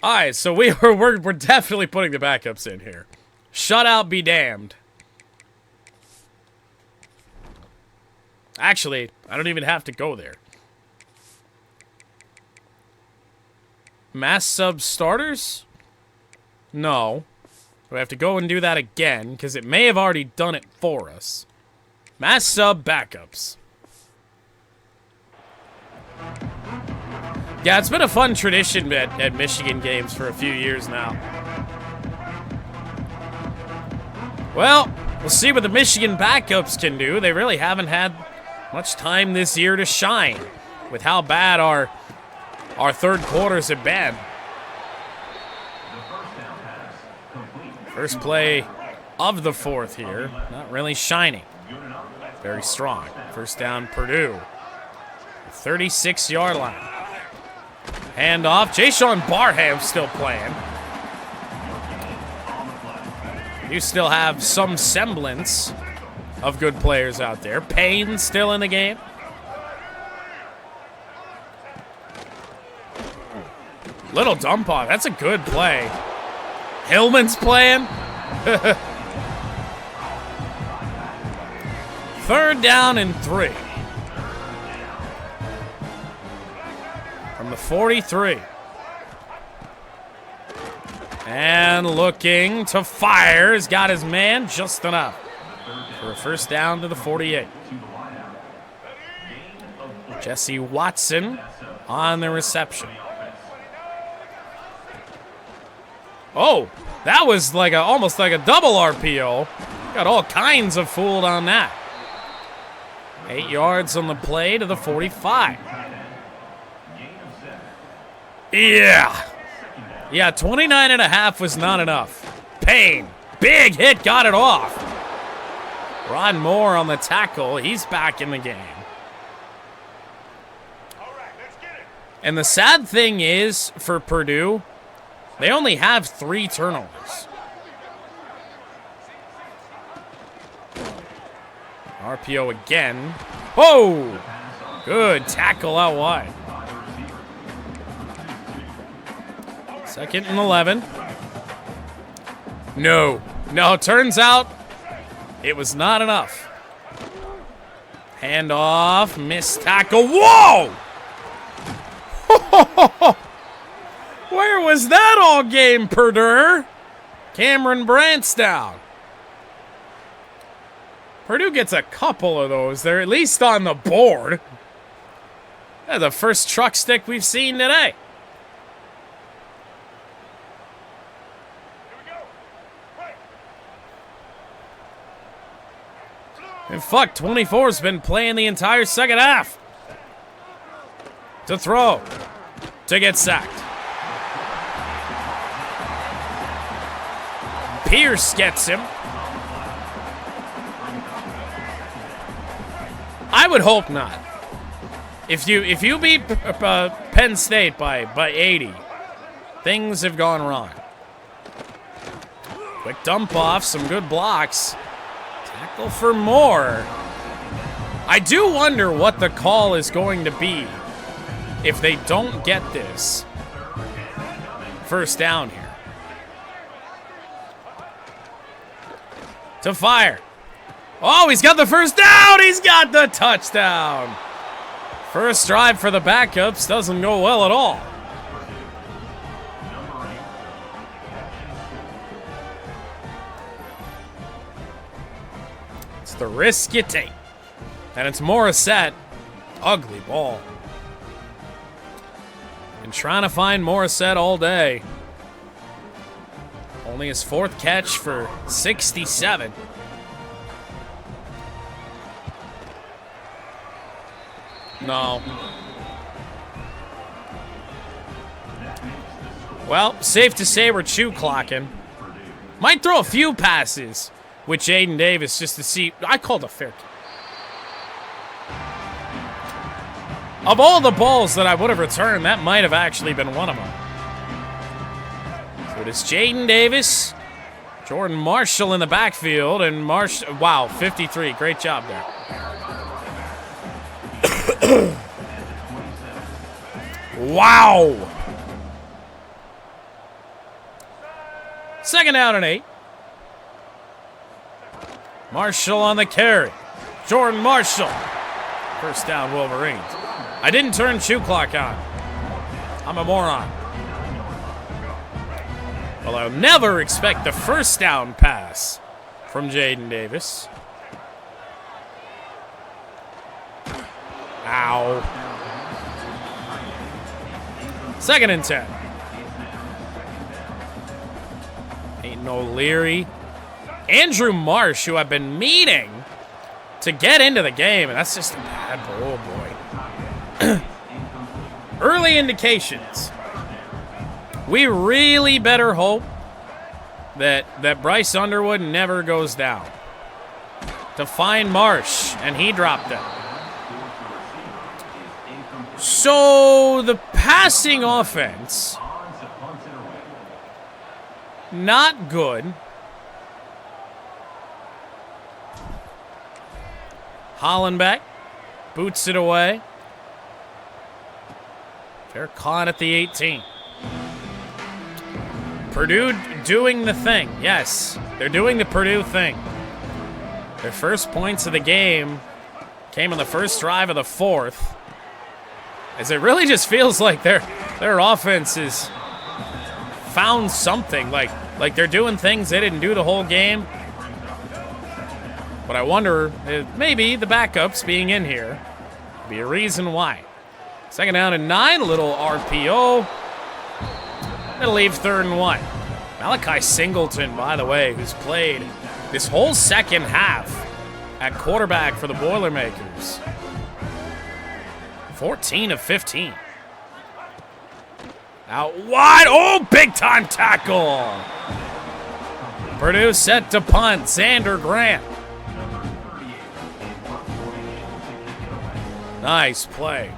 All right, so we're definitely putting the backups in here. Shutout be damned. Actually, I don't even have to go there. Mass sub starters? No. We have to go and do that again, because it may have already done it for us. Mass sub backups. Yeah, it's been a fun tradition at Michigan games for a few years now. Well, we'll see what the Michigan backups can do. They really haven't had much time this year to shine with how bad our third quarters have been. First play of the 4th here. Not really shining. Very strong. First down, Purdue. 36-yard line. Hand off. Jayshon Barham still playing. You still have some semblance of good players out there. Payne still in the game. Little dump off. That's a good play. Hillman's playing. Third down and 3. From the 43. And looking to fire. He's got his man just enough for a first down to the 48. Jesse Watson on the reception. Oh, that was like almost like a double RPO. Got all kinds of fooled on that. 8 yards on the play to the 45. Yeah, 29.5 was not enough. Payne, big hit, got it off. Rod Moore on the tackle. He's back in the game. And the sad thing is, for Purdue, they only have 3 turnovers. RPO again. Oh! Good tackle out wide. 2nd and 11. No, turns out it was not enough. Handoff, missed tackle. Whoa! Where was that all game, Purdue? Cameron Brandt's down. Purdue gets a couple of those. They're at least on the board. That's the first truck stick we've seen today. And fuck, 24's been playing the entire second half. To throw. To get sacked. Pierce gets him. I would hope not. If you beat Penn State by 80, things have gone wrong. Quick dump off, some good blocks. Tackle for Moore. I do wonder what the call is going to be if they don't get this first down here. To fire. Oh, he's got the first down. He's got the touchdown. First drive for the backups doesn't go well at all. It's the risk you take. And it's Morissette. Ugly ball. Been trying to find Morissette all day. Only his 4th catch for 67. No. Well, safe to say we're chew clocking. Might throw a few passes with Jadyn Davis just to see. I called a fair kick. Of all the balls that I would have returned, that might have actually been one of them. So it is Jadyn Davis, Jordan Marshall in the backfield, and wow, 53. Great job there. Wow. 2nd down and 8. Marshall on the carry. Jordan Marshall. First down, Wolverines. I didn't turn shoe clock on. I'm a moron. Well, I'll never expect the first down pass from Jadyn Davis. Ow. 2nd and 10. Peyton O'Leary. Andrew Marsh, who I've been meaning to get into the game, and that's just a bad ball. Oh, boy. Early indications. We really better hope that Bryce Underwood never goes down. To find Marsh, and he dropped it. So the passing offense, not good. Hollenbeck boots it away. They're caught at the 18. Purdue doing the thing. Yes, they're doing the Purdue thing. Their first points of the game came on the first drive of the fourth. As it really just feels like their offense has found something. Like they're doing things they didn't do the whole game. But I wonder if maybe the backups being in here would be a reason why. Second down and 9, a little RPO. That'll leave 3rd and 1. Malachi Singleton, by the way, who's played this whole second half at quarterback for the Boilermakers. 14 of 15. Out wide. Oh, big-time tackle. Purdue set to punt. Xander Grant. Nice play.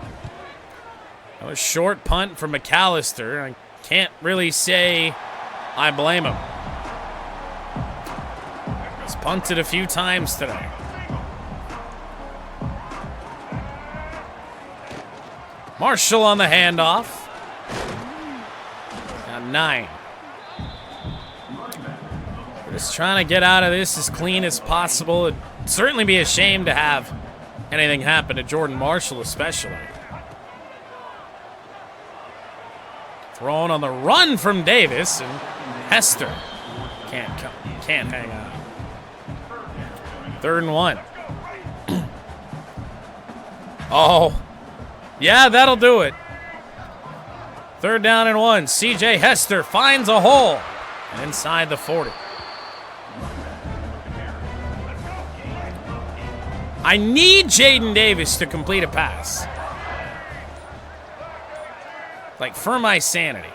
That was a short punt from McAllister. I can't really say I blame him. He's punted a few times today. Marshall on the handoff. Got 9. We're just trying to get out of this as clean as possible. It'd certainly be a shame to have anything happen to Jordan Marshall especially. Thrown on the run from Davis, and Hester can't hang on. 3rd and 1. Oh, yeah, that'll do it. 3rd down and 1. CJ Hester finds a hole inside the 40. I need Jadyn Davis to complete a pass. Like, for my sanity.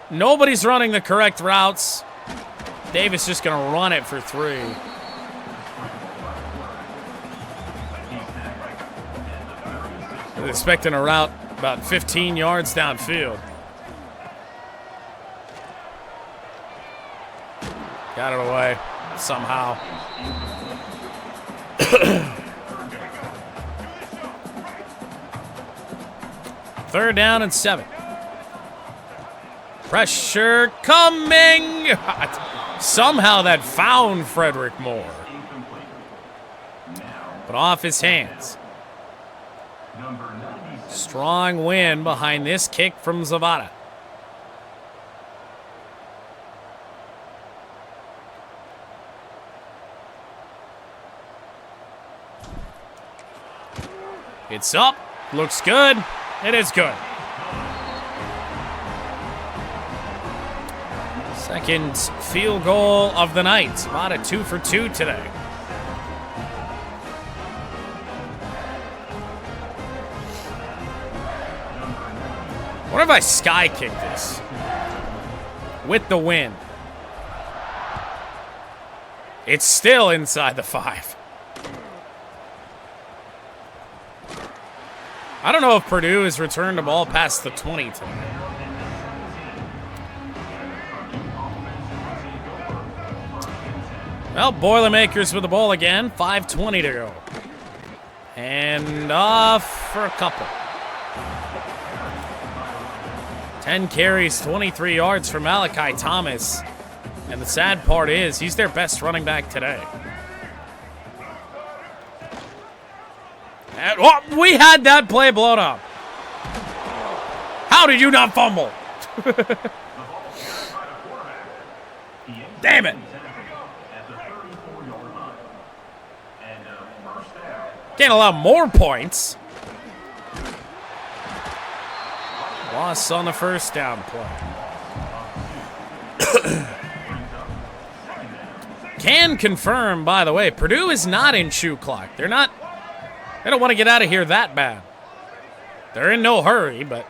Nobody's running the correct routes. Davis just going to run it for 3. I was expecting a route about 15 yards downfield. Got it away somehow. 3rd down and 7. Pressure coming. Somehow that found Frederick Moore. But off his hands. Strong win behind this kick from Zavada. It's up. Looks good. It is good. Second field goal of the night. About a 2 for 2 today. What if I sky kick this with the wind? It's still inside the 5. I don't know if Purdue has returned the ball past the 20 tonight. Well, Boilermakers with the ball again. 5:20 to go. And off for a couple. 10 carries, 23 yards for Malachi Thomas. And the sad part is he's their best running back today. And, oh, we had that play blown up. How did you not fumble? Damn it. Can't allow more points. Loss on the first down play. Can confirm, by the way, Purdue is not in shoe clock. They don't want to get out of here that bad. They're in no hurry, but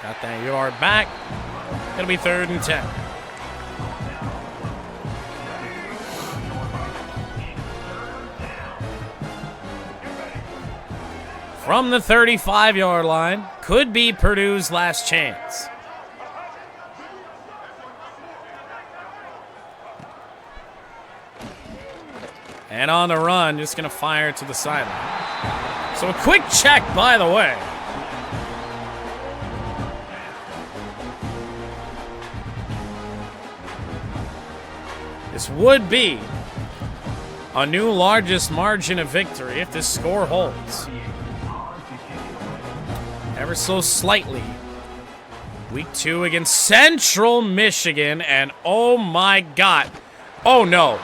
got that yard back. It'll be 3rd and 10. From the 35-yard line, could be Purdue's last chance. And on the run, just going to fire to the sideline. So a quick check, by the way. This would be a new largest margin of victory if this score holds. Ever so slightly. Week 2 against Central Michigan, and oh my God. Oh no.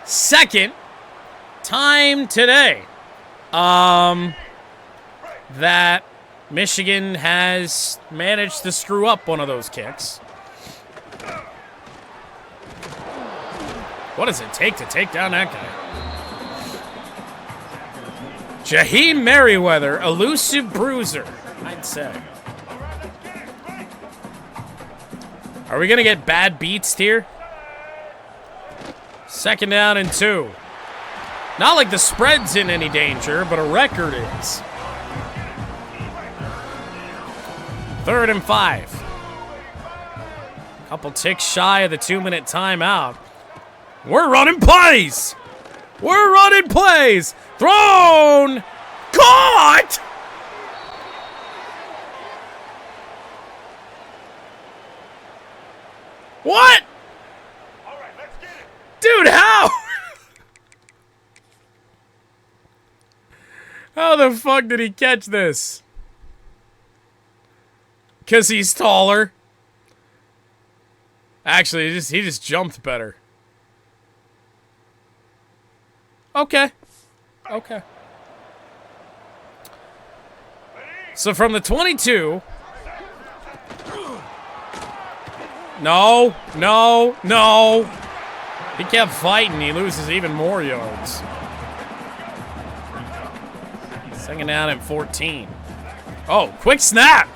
Second time today that Michigan has managed to screw up one of those kicks. What does it take to take down that guy? Jaheim Merriweather, elusive bruiser, I'd say. Are we going to get bad beats here? 2nd down and 2. Not like the spread's in any danger, but a record is. 3rd and 5. Couple ticks shy of the 2-minute timeout. We're running plays. We're running plays. Thrown. Caught. What? All right, let's get it. Dude, how? How the fuck did he catch this? Because he's taller. Actually, he just jumped better. Okay. Okay. So from the 22. No, no, no. He kept fighting. He loses even more yards. 2nd down and 14. Oh, quick snap.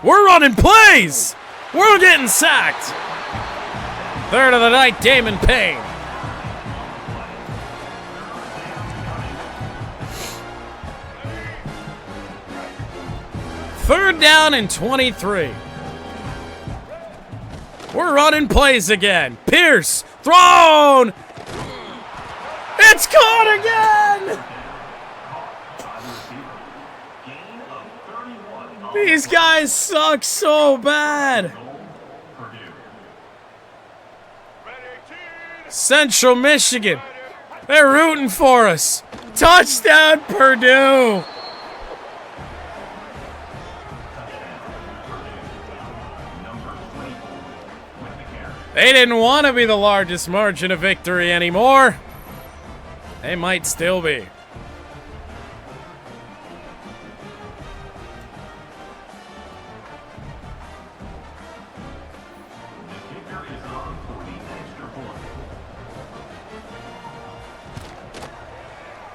We're running plays. We're getting sacked. 3rd of the night, Damon Payne. Third down and 23. We're running plays again. Pierce, thrown. It's caught again. These guys suck so bad. Central Michigan, they're rooting for us. Touchdown, Purdue. They didn't want to be the largest margin of victory anymore. They might still be.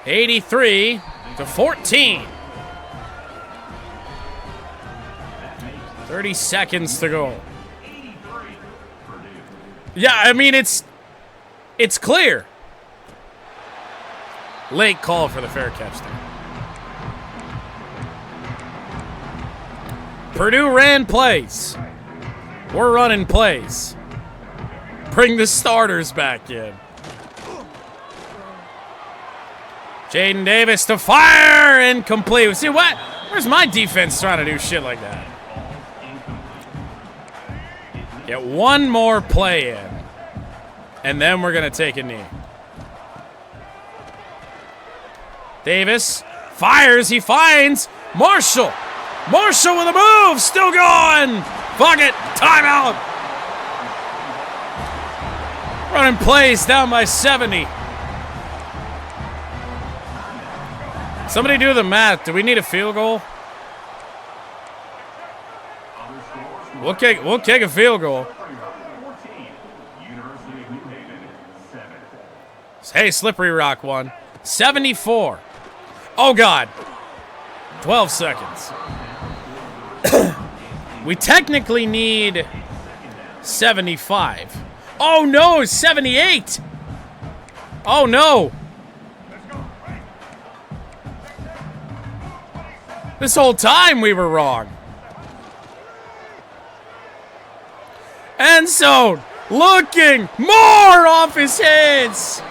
(83-14). 30 seconds to go. Yeah, I mean, it's clear. Late call for the fair catch there. Purdue ran plays. We're running plays. Bring the starters back in. Jadyn Davis to fire, incomplete. See what? Where's my defense trying to do shit like that? Get one more play in, and then we're going to take a knee. Davis fires. He finds Marshall. Marshall with a move. Still going. Fuck it. Timeout. Running plays down by 70. Somebody do the math. Do we need a field goal? We'll kick a field goal. Hey, Slippery Rock won. 74. Oh, God. 12 seconds. We technically need 75. Oh, no, 78. Oh, no. This whole time we were wrong. End zone. looking more off his hands.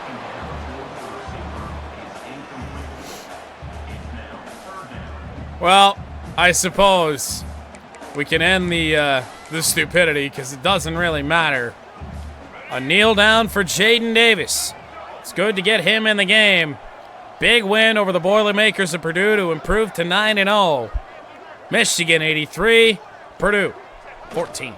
Well, I suppose we can end the stupidity because it doesn't really matter. A kneel down for Jadyn Davis. It's good to get him in the game. Big win over the Boilermakers of Purdue to improve to 9-0. Michigan 83, Purdue 14.